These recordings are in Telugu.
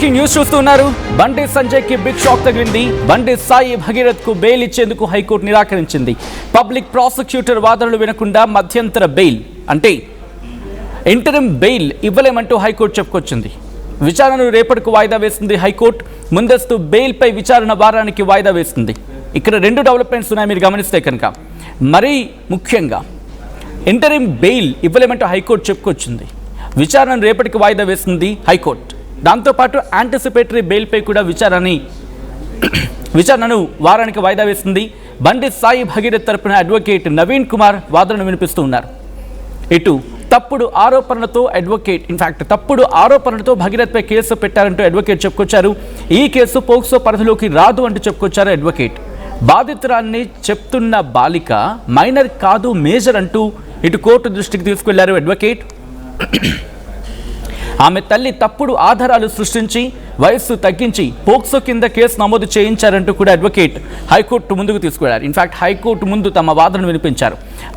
బ్రేకింగ్ న్యూస్ చూస్తున్నారు. బండి సంజయ్ కి బిగ్ షాక్ తగిలింది. బండి సాయి భగీరథ్ కు బెయిల్ ఇచ్చేందుకు హైకోర్టు నిరాకరించింది. పబ్లిక్ ప్రాసిక్యూటర్ వాదనలు వినకుండా మధ్యంతర బెయిల్ అంటే ఇంటరిమ్ బెయిల్ ఇవ్వలేమంటూ హైకోర్టు చెప్పుకొచ్చింది. విచారణను రేపటికి వాయిదా వేసింది హైకోర్టు. ముందస్తు బెయిల్ పై విచారణ వారానికి వాయిదా వేసింది. ఇక్కడ రెండు డెవలప్మెంట్స్ ఉన్నాయి మీరు గమనిస్తే కనుక. మరీ ముఖ్యంగా ఇంటరిమ్ బెయిల్ ఇవ్వలేమంటూ హైకోర్టు చెప్పుకొచ్చింది. విచారణను రేపటికి వాయిదా వేసింది హైకోర్టు. దాంతోపాటు యాంటిసిపేటరీ బెయిల్పై కూడా విచారణను వారానికి వాయిదా వేసింది. బండి సాయి భగీరథ్ తరపున అడ్వకేట్ నవీన్ కుమార్ వాదనను వినిపిస్తూ ఉన్నారు. ఇటు తప్పుడు ఆరోపణలతో భగీరథ్పై కేసు పెట్టారంటూ అడ్వకేట్ చెప్పుకొచ్చారు. ఈ కేసు పోక్సో పరిధిలోకి రాదు అంటూ చెప్పుకొచ్చారు అడ్వకేట్. బాధితురాన్ని చెప్తున్న బాలిక మైనర్ కాదు మేజర్ అంటూ ఇటు కోర్టు దృష్టికి తీసుకెళ్లారు అడ్వకేట్. ఆమె తల్లి తప్పుడు ఆధారాలు సృష్టించి వయస్సు తగ్గించి పోక్సో కింద కేసు నమోదు చేయించారంటూ కూడా అడ్వకేట్ హైకోర్టు ముందుకు తీసుకెళ్లారు. ఇన్ఫాక్ట్ హైకోర్టు ముందు తమ వాదనను వినిపించారు.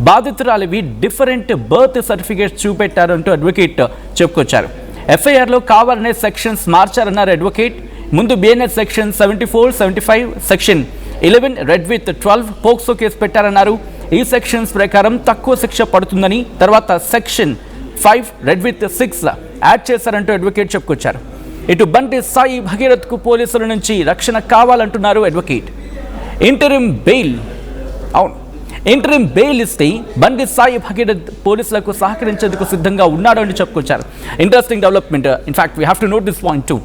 బాధితురాలివి డిఫరెంట్ బర్త్ సర్టిఫికేట్స్ చూపెట్టారంటూ అడ్వకేట్ చెప్పుకొచ్చారు. ఎఫ్ఐఆర్లో కావాలనే సెక్షన్స్ మార్చారన్నారు అడ్వకేట్. ముందు BNS section 74, 75, section 11 read with 12 POCSO case పెట్టారన్నారు. ఈ సెక్షన్స్ ప్రకారం తక్కువ శిక్ష పడుతుందని, తర్వాత సెక్షన్ 5 రెడ్ విత్ 6 యాడ్ చేశారంటూ అడ్వకేట్ చెప్పుకొచ్చారు. ఇటు బండి సాయి భగీరథ్కు పోలీసుల నుంచి రక్షణ కావాలంటున్నారు అడ్వకేట్. ఇంటరిమ్ బెయిల్ ఇస్తే బండి సాయి భగీరథ్ పోలీసులకు సహకరించేందుకు సిద్ధంగా ఉన్నాడు అని చెప్పుకొచ్చారు. Interesting development. In fact we have to note this point two.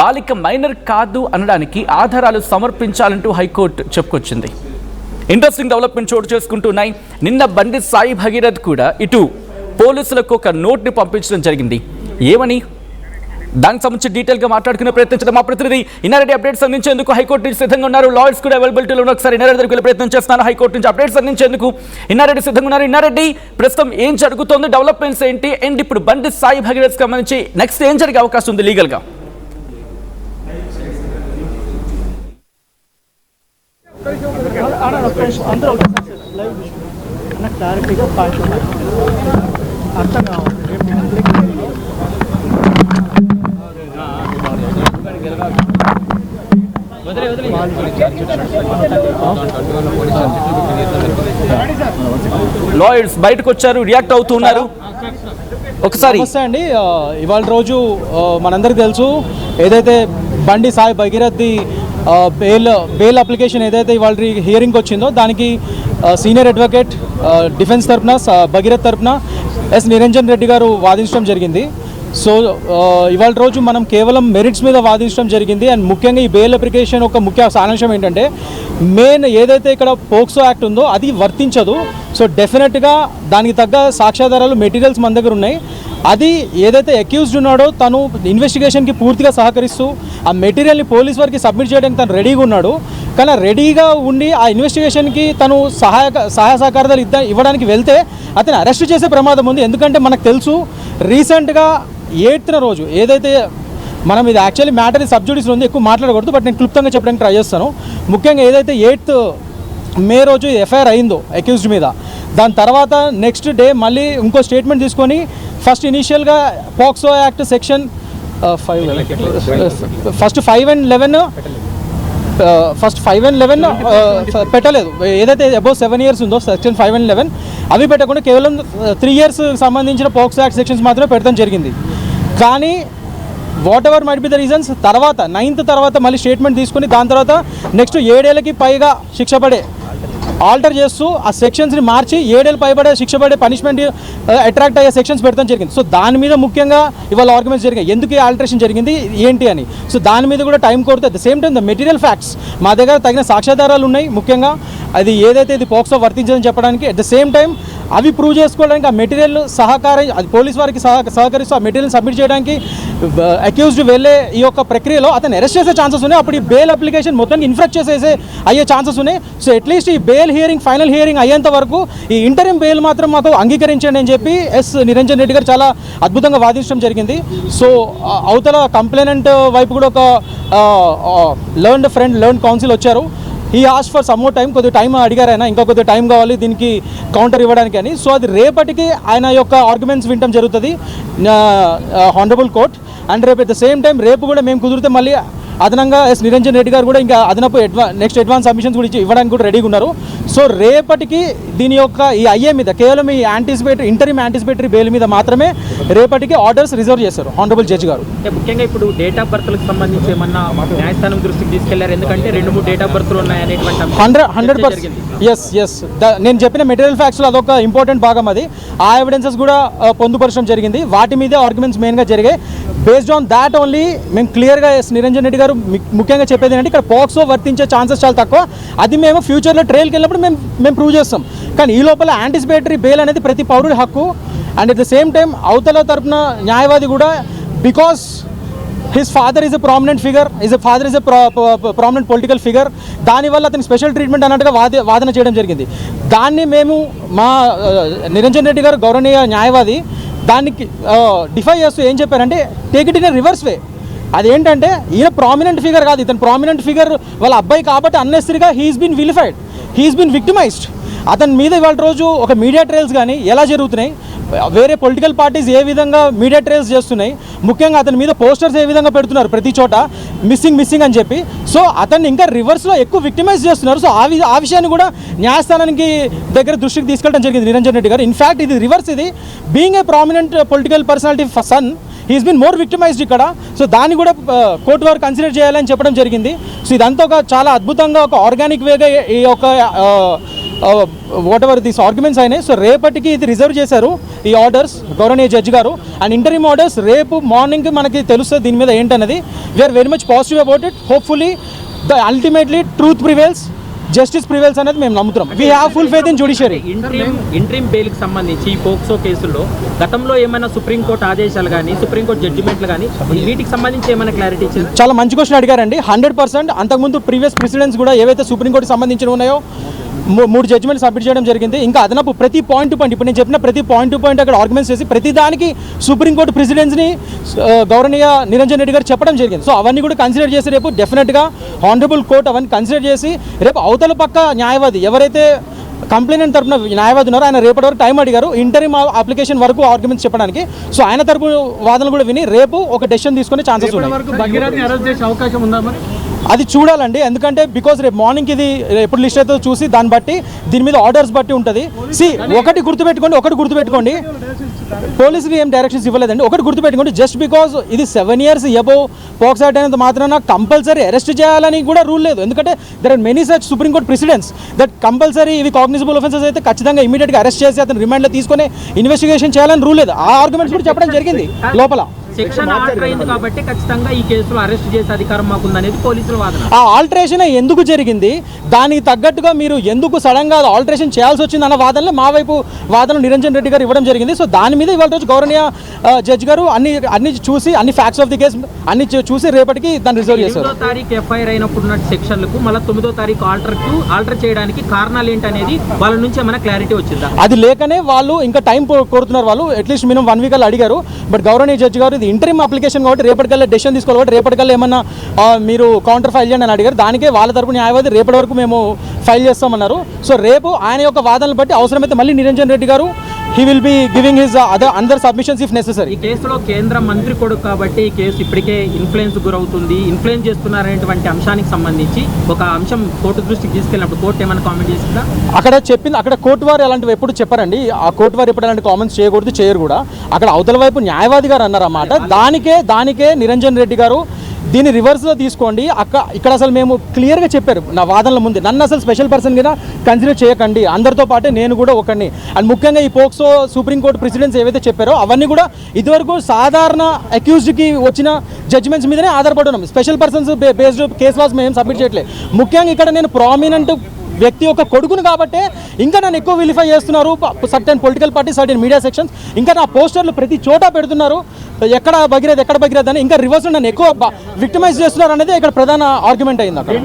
బాలిక మైనర్ కాదు అనడానికి ఆధారాలు సమర్పించాలంటూ హైకోర్టు చెప్పుకొచ్చింది. ఇంట్రెస్టింగ్ డెవలప్మెంట్ చోటు చేసుకుంటున్నాయి. నిన్న బండి సాయి భగీరథ్ కూడా ఇటు పోలీసులకు ఒక నోట్ని పంపించడం జరిగింది. ఏమని దానికి సంబంధించి డీటెయిల్గా మాట్లాడుకునే ప్రయత్నించడం మా ప్రతినిధి ఇన్నారెడ్డి అప్డేట్స్ అందించేందుకు హైకోర్టు నుంచి సిద్ధంగా ఉన్నారు. లాయర్స్ కూడా అవైలబిలిటీలో ఉన్న ఒకసారి ఇన్నారెడ్డి దగ్గరికి ప్రయత్నం చేస్తున్నాను. హైకోర్టు నుంచి అప్డేట్స్ అందించేందుకు ఇన్నారెడ్డి సిద్ధంగా ఉన్నారు. ఇన్నారెడ్డి, ప్రస్తుతం ఏం జరుగుతోంది, డెవలప్మెంట్స్ ఏంటి, అండ్ ఇప్పుడు బండి సాయి భగీరథ్ సంబంధించి నెక్స్ట్ ఏం జరిగే అవకాశం ఉంది లీగల్గా? లాయర్స్ బయటకు వచ్చారు, రియాక్ట్ అవుతున్నారు. ఒకసారి అండి, ఇవాళ రోజు మనందరికీ తెలుసు ఏదైతే బండి సాయి భగీరథ్ది బెయిల్ అప్లికేషన్ ఏదైతే ఇవాళ హియరింగ్కి వచ్చిందో దానికి సీనియర్ అడ్వకేట్ డిఫెన్స్ తరఫున భగీరథ్ తరఫున ఎస్ నిరంజన్ రెడ్డి గారు వాదించడం జరిగింది. సో ఇవాళ రోజు మనం కేవలం మెరిట్స్ మీద వాదించడం జరిగింది. అండ్ ముఖ్యంగా ఈ బెయిల్ అప్లికేషన్ ఒక ముఖ్య సారాంశం ఏంటంటే మెయిన్ ఏదైతే ఇక్కడ పోక్సో యాక్ట్ ఉందో అది వర్తించదు. సో డెఫినెట్గా దానికి తగ్గ సాక్ష్యాధారాలు మెటీరియల్స్ మన దగ్గర ఉన్నాయి. అది ఏదైతే అక్యూజ్డ్ ఉన్నాడో తను ఇన్వెస్టిగేషన్కి పూర్తిగా సహకరిస్తూ ఆ మెటీరియల్ని పోలీస్ వారికి సబ్మిట్ చేయడానికి తను రెడీగా ఉన్నాడు. కానీ రెడీగా ఉండి ఆ ఇన్వెస్టిగేషన్కి తను సహాయ సహకారాలు ఇవ్వడానికి వెళ్తే అతను అరెస్ట్ చేసే ప్రమాదం ఉంది. ఎందుకంటే మనకు తెలుసు రీసెంట్గా 8th రోజు ఏదైతే మనం ఇది యాక్చువల్లీ మ్యాటర్ సబ్జుడిస్లో ఉంది, ఎక్కువ మాట్లాడకూడదు, బట్ నేను క్లుప్తంగా చెప్పడానికి ట్రై చేస్తాను. ముఖ్యంగా ఏదైతే 8th మే రోజు ఎఫ్ఐఆర్ అయిందో అక్యూజ్డ్ మీద, దాని తర్వాత నెక్స్ట్ డే మళ్ళీ ఇంకో స్టేట్మెంట్ తీసుకొని ఫస్ట్ ఇనీషియల్గా పోక్సో యాక్ట్ సెక్షన్ 5 and 11 పెట్టలేదు. ఏదైతే అబౌవ్ 7 years ఉందో సెక్షన్ 5 and 11 అవి పెట్టకుండా కేవలం 3 years సంబంధించిన పోక్సో యాక్ట్ సెక్షన్స్ మాత్రమే పెట్టడం జరిగింది. కానీ what ever might be the reasons తర్వాత 9th తర్వాత మళ్ళీ స్టేట్మెంట్ తీసుకుని దాని తర్వాత నెక్స్ట్ 7 ఏళ్ళకి పైగా శిక్ష పడే ఆల్టర్ చేస్తూ ఆ సెక్షన్స్ని మార్చి 7 ఏళ్ళు పైబడే శిక్ష పడే పనిష్మెంట్ అట్రాక్ట్ అయ్యే సెక్షన్స్ పెడతాం జరిగింది. సో దాని మీద ముఖ్యంగా ఇవాళ ఆర్గ్యుమెంట్స్ జరిగాయి, ఎందుకు ఈ ఆల్టరేషన్ జరిగింది ఏంటి అని. సో దాని మీద కూడా టైం కోరుతుంది. At the same time the material facts మా దగ్గర తగిన సాక్ష్యాధారాలు ఉన్నాయి. ముఖ్యంగా అది ఏదైతే ఇది పోక్సో వర్తించదని చెప్పడానికి, అట్ ద సేమ్ టైం అవి ప్రూవ్ చేసుకోవడానికి ఆ మెటీరియల్ అది పోలీస్ వారికి సహకరిస్తూ ఆ మెటీరియల్ సబ్మిట్ చేయడానికి అక్యూజ్డ్ వెళ్ళే ఈ యొక్క ప్రక్రియలో అతను అరెస్ట్ చేసే ఛాన్సెస్ ఉన్నాయి. అప్పుడు ఈ బెయిల్ అప్లికేషన్ మొత్తానికి ఇన్ఫ్రాక్ట్ అయ్యే ఛాన్సెస్ ఉన్నాయి. సో అట్లీస్ట్ ఈ బెయిల్ హియరింగ్ ఫైనల్ హియరింగ్ అయ్యేంత వరకు ఈ ఇంటరిమ్ బెయిల్ మాత్రం మాకు అంగీకరించండి అని చెప్పి ఎస్ నిరంజన్ రెడ్డి గారు చాలా అద్భుతంగా వాదించడం జరిగింది. సో అవతల కంప్లైనెంట్ వైపు కూడా ఒక లర్న్డ్ కౌన్సిల్ వచ్చారు. He ask for some more time, కొద్దిగా టైం అడిగారు ఆయన, ఇంకా కొద్దిగా టైం కావాలి దీనికి కౌంటర్ ఇవ్వడానికి అని. సో అది రేపటికి ఆయన యొక్క ఆర్గ్యుమెంట్స్ వినటం జరుగుతుంది హానరబుల్ కోర్ట్. అండ్ రేపు అట్ ద సేమ్ టైం రేపు కూడా మేము కుదిరితే మళ్ళీ అదనంగా ఎస్ నిరంజన్ రెడ్డి గారు కూడా ఇంకా అదనపు నెక్స్ట్ అడ్వాన్స్ సబ్మిషన్స్ కూడా ఇవ్వడానికి కూడా రెడీగా ఉన్నారు. సో రేపటికి దీని యొక్క ఈ ఐఏ మీద కేవలం ఈ ఇంటరిమ్ యాంటిసిపేటరీ బెయిల్ మీద మాత్రమే రేపటికి ఆర్డర్స్ రిజర్వ్ చేశారు ఆనరబుల్ జడ్జి గారు. ముఖ్యంగా ఇప్పుడు డేట్ ఆఫ్ బర్త్లకు సంబంధించి ఏమన్నా న్యాయస్థానం దృష్టికి తీసుకెళ్లారు, ఎందుకంటే 2-3 డేట్ ఆఫ్ బర్త్లు ఉన్నాయనేటువంటి 100% ఎస్ నేను చెప్పిన మెటీరియల్ ఫ్యాక్ట్స్లో అదొక ఇంపార్టెంట్ భాగం. అది ఆ ఎవిడెన్సెస్ కూడా పొందుపరచడం జరిగింది. వాటి మీదే ఆర్గ్యుమెంట్స్ మెయిన్గా జరిగాయి. బేస్డ్ ఆన్ దాట్ ఓన్లీ మేము క్లియర్గా నిరంజన్ రెడ్డి గారు ముఖ్యంగా చెప్పేది ఏంటంటే ఇక్కడ పోక్సో వర్తించే ఛాన్సెస్ చాలా తక్కువ. అది మేము ఫ్యూచర్లో ట్రయల్కి వెళ్ళినప్పుడు మేము ప్రూవ్ చేస్తాం. కానీ ఈ లోపల యాంటిసిపేటరీ బెయిల్ అనేది ప్రతి పౌరుడి హక్కు. And at the same time అవతల తరపున న్యాయవాది కూడా because his father is a prominent figure, father is a prominent political figure, దానివల్ల అతని స్పెషల్ ట్రీట్మెంట్ అన్నట్టుగా వాదన చేయడం జరిగింది. దాన్ని మేము మా నిరంజన్ రెడ్డి గారు గౌరవనీయ న్యాయవాది దానికి డిఫై చేస్తూ ఏం చెప్పారంటే take it in a reverse way. అదేంటంటే ఈయన ప్రామినెంట్ ఫిగర్ కాదు, ఇతను ప్రామినెంట్ ఫిగర్ వాళ్ళ అబ్బాయి కాబట్టి అన్నెసరీగా he's been vilified, he's been victimised. అతని మీద ఇవాళ రోజు ఒక మీడియా ట్రయల్స్ కానీ ఎలా జరుగుతున్నాయి, వేరే పొలిటికల్ పార్టీస్ ఏ విధంగా మీడియా ట్రయల్స్ చేస్తున్నాయి, ముఖ్యంగా అతని మీద పోస్టర్స్ ఏ విధంగా పెడుతున్నారు ప్రతి చోట మిస్సింగ్ అని చెప్పి. సో అతన్ని ఇంకా రివర్స్లో ఎక్కువ విక్టిమైజ్ చేస్తున్నారు. సో ఆ విషయాన్ని కూడా న్యాయస్థానానికి దగ్గర దృష్టికి తీసుకెళ్ళడం జరిగింది నిరంజన్ రెడ్డి గారు. ఇన్ఫ్యాక్ట్ ఇది రివర్స్, ఇది being a prominent political personality son he's been more victimized ఇక్కడ. సో దాన్ని కూడా కోర్టు వారు కన్సిడర్ చేయాలని చెప్పడం జరిగింది. సో ఇదంతా ఒక చాలా అద్భుతంగా ఒక ఆర్గానిక్ వేగా ఈ యొక్క వాట్ ఎవర్ దీస్ ఆర్గ్యుమెంట్స్ అయినాయి. సో రేపటికి ఇది రిజర్వ్ చేశారు ఈ ఆర్డర్స్ గౌరవనీయ జడ్జి గారు. అండ్ ఇంటరిమ్ ఆర్డర్స్ రేపు మార్నింగ్కి మనకి తెలుస్తుంది దీని మీద ఏంటన్నది. We are very much positive about it. Hopefully ultimately truth prevails, justice prevails అనేది మేము నమ్ముతున్నాం. We have full faith in judiciary. Interim బెయిల్కి సంబంధించి ఈ పోక్సో కేసుల్లో గతంలో ఏమైనా సుప్రీంకోర్టు ఆదేశాలు కానీ సుప్రీంకోర్టు జడ్జిమెంట్లు కానీ వీటికి సంబంధించి ఏమైనా క్లారిటీ ఇచ్చారు? చాలా మంచి క్వశ్చన్ అడిగారండి. 100% అంతకుముందు ప్రీవియస్ ప్రెసిడెంట్స్ కూడా ఏవైతే సుప్రీంకోర్టుకి సంబంధించి ఉన్నాయో 3 జడ్జిమెంట్ సబ్మిట్ చేయడం జరిగింది. ఇంకా అదనపు ప్రతి పాయింట్ టు పాయింట్ ఇప్పుడు నేను చెప్పిన ప్రతి పాయింట్ టు పాయింట్ అక్కడ ఆర్గ్యుమెంట్స్ చేసి ప్రతి దానికి సుప్రీంకోర్టు ప్రెసిడెంట్స్ని గౌరవనీయ నిరంజన్ రెడ్డి గారు చెప్పడం జరిగింది. సో అవన్నీ కూడా కన్సిడర్ చేసి రేపు డెఫినెట్గా ఆనరబుల్ కోర్ట్ అవన్నీ కన్సిడర్ చేసి రేపు అవతల పక్క న్యాయవాది ఎవరైతే కంప్లైంట్ తరపున న్యాయవాది ఉన్నారో ఆయన రేపటి వరకు టైం అడిగారు ఇంటరిమ్ అప్లికేషన్ వరకు ఆర్గ్యుమెంట్స్ చెప్పడానికి. సో ఆయన తరపు వాదనలు కూడా విని రేపు ఒక డెసిషన్ తీసుకునే ఛాన్సెస్ ఉన్నాయి. అది చూడాలండి, ఎందుకంటే బికాజ్ రేపు మార్నింగ్కి ఇది ఎప్పుడు లిస్ట్ అవుతుందో చూసి దాన్ని బట్టి దీని మీద ఆర్డర్స్ బట్టి ఉంటుంది. ఒకటి గుర్తుపెట్టుకోండి పోలీసులు ఏం డైరెక్షన్స్ ఇవ్వలేదండి. ఒకటి గుర్తుపెట్టుకోండి, జస్ట్ బికాజ్ ఇది 7 years అబోవ్ పోక్స్ యాక్ట్ అనేది మాత్రాన కంపల్సరీ అరెస్ట్ చేయాలని కూడా రూల్ లేదు. ఎందుకంటే there are many such supreme court precedents that compulsory ఇవి కాగ్నిజబుల్ ఆఫెన్సెస్ అయితే ఖచ్చితంగా ఇమీడియట్గా అరెస్ట్ చేసి అతను రిమాండ్లో తీసుకొని ఇన్వెస్టిగేషన్ చేయాలని రూల్ లేదు. ఆ ఆర్గ్యుమెంట్స్ కూడా చెప్పడం జరిగింది లోపల. సెక్షన్ ఆర్డర్ అయింది కాబట్టి ఖచ్చితంగా ఈ కేసులో అరెస్ట్ చేసే అధికారం మాకుందనేది పోలీసుల వాదన. ఆ ఆల్టరేషన్ ఎందుకు జరిగింది, దానికి తగ్గట్టుగా మీరు ఎందుకు సడన్గా ఆల్టరేషన్ చేయాల్సి వచ్చింది అన్న వాదనలో మా వైపు వాదన నిరంజన్ రెడ్డి గారు ఇవ్వడం జరిగింది. సో దాని మీద ఇవాళ రోజు గౌరవనీయ జడ్జి గారు అన్ని చూసి అన్ని ఫ్యాక్ట్స్ ఆఫ్ ది కేసు అన్ని చూసి రేపటికి దాన్ని రిజర్వ్ చేశారు. 8వ తారీఖు ఎఫ్ఐఆర్ అయినప్పుడు సెక్షన్లకు మళ్ళీ 9వ తారీఖు ఆల్టర్ చేయడానికి కారణాలు ఏంటనేది వాళ్ళ నుంచి ఏమైనా క్లారిటీ వచ్చిందా? అది లేకనే వాళ్ళు ఇంకా టైం కోరుతున్నారు. వాళ్ళు అట్లీస్ట్ మినిమం 1 week అలా అడిగారు. బట్ గౌరవనీయ జడ్జి గారు ఇది ఇంటరిమ్ అప్లికేషన్ కాబట్టి రేపటికల్లా డెసిషన్ తీసుకోవాలి కాబట్టి రేపటికల్లా ఏమన్నా మీరు కౌంటర్ ఫైల్ చేయండి అని అడిగారు. దానికే వాళ్ళ తరపు న్యాయవాది రేపటి వరకు మేము ఫైల్ చేస్తామన్నారు. సో రేపు ఆయన యొక్క వాదనలు బట్టి అవసరమైతే మళ్ళీ నిరంజన్ రెడ్డి గారు he will be giving his other submissions if necessary. ఈ కేసులో కేంద్ర మంత్రి కొడుకు కాబట్టి ఈ కేసు ఇప్పటికే ఇన్ఫ్లుయెన్స్ గురవుతుంది, ఇన్ఫ్లుయెన్స్ చేస్తున్నారనేటువంటి అంశానికి సంబంధించి ఒక అంశం కోర్టు దృష్టికి తీసుకెళ్ళినప్పుడు కోర్టు ఏమైనా కామెంట్ చేసిందా? అక్కడ చెప్పింది, అక్కడ కోర్టు వారు అలాంటివి ఎప్పుడు చెప్పారండి. ఆ కోర్టు వారు ఎప్పుడు అలాంటి కామెంట్స్ చేయరు కూడా. అక్కడ అవతల వైపు న్యాయవాది గారు అన్నారన్నమాట. దానికే నిరంజన్ రెడ్డి గారు దీన్ని రివర్స్లో తీసుకోండి, ఇక్కడ అసలు మేము క్లియర్గా చెప్పారు నా వాదనల ముందు, నన్ను అసలు స్పెషల్ పర్సన్గా కన్సిడర్ చేయకండి, అందరితో పాటే నేను కూడా ఒకరిని. అండ్ ముఖ్యంగా ఈ పోక్సో సుప్రీంకోర్టు ప్రెసిడెంట్స్ ఏవైతే చెప్పారో అవన్నీ కూడా ఇదివరకు సాధారణ అక్యూజ్డ్కి వచ్చిన జడ్జిమెంట్స్ మీదనే ఆధారపడి ఉన్నాం. Special persons based case laws మేము సబ్మిట్ చేయట్లేదు. ముఖ్యంగా ఇక్కడ నేను ప్రామినెంట్ వ్యక్తి యొక్క కొడుకును కాబట్టి ఇంకా నన్ను ఎక్కువ విలిఫై చేస్తున్నారు certain political party, certain media sections. ఇంకా నా పోస్టర్లు ప్రతి చోట పెడుతున్నారు, ఎక్కడ భగీరథ్ అని. ఇంకా రివర్స్ నన్ను ఎక్కువ విక్టిమైజ్ చేస్తున్నారు అనేది ఇక్కడ ప్రధాన ఆర్గ్యుమెంట్ అయింది. అక్కడ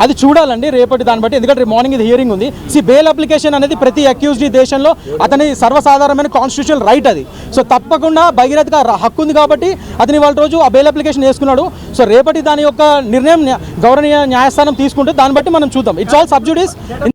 అది చూడాలండి రేపటి దాన్ని బట్టి, ఎందుకంటే మార్నింగ్ ఇది హియరింగ్ ఉంది. బెయిల్ అప్లికేషన్ అనేది ప్రతి అక్యూజ్డ్ ఈ దేశంలో అతని సర్వసాధారణమైన కాన్స్టిట్యూషనల్ రైట్ అది. సో తప్పకుండా భగీరథ్కి హక్కు ఉంది కాబట్టి అతని వాళ్ళ రోజు ఆ బెయిల్ అప్లికేషన్ వేసుకున్నాడు. సో రేపటి దాని యొక్క నిర్ణయం గౌరవనీయ న్యాయస్థానం తీసుకుంటే దాన్ని బట్టి మనం చూద్దాం. It's all sub జుడిస్.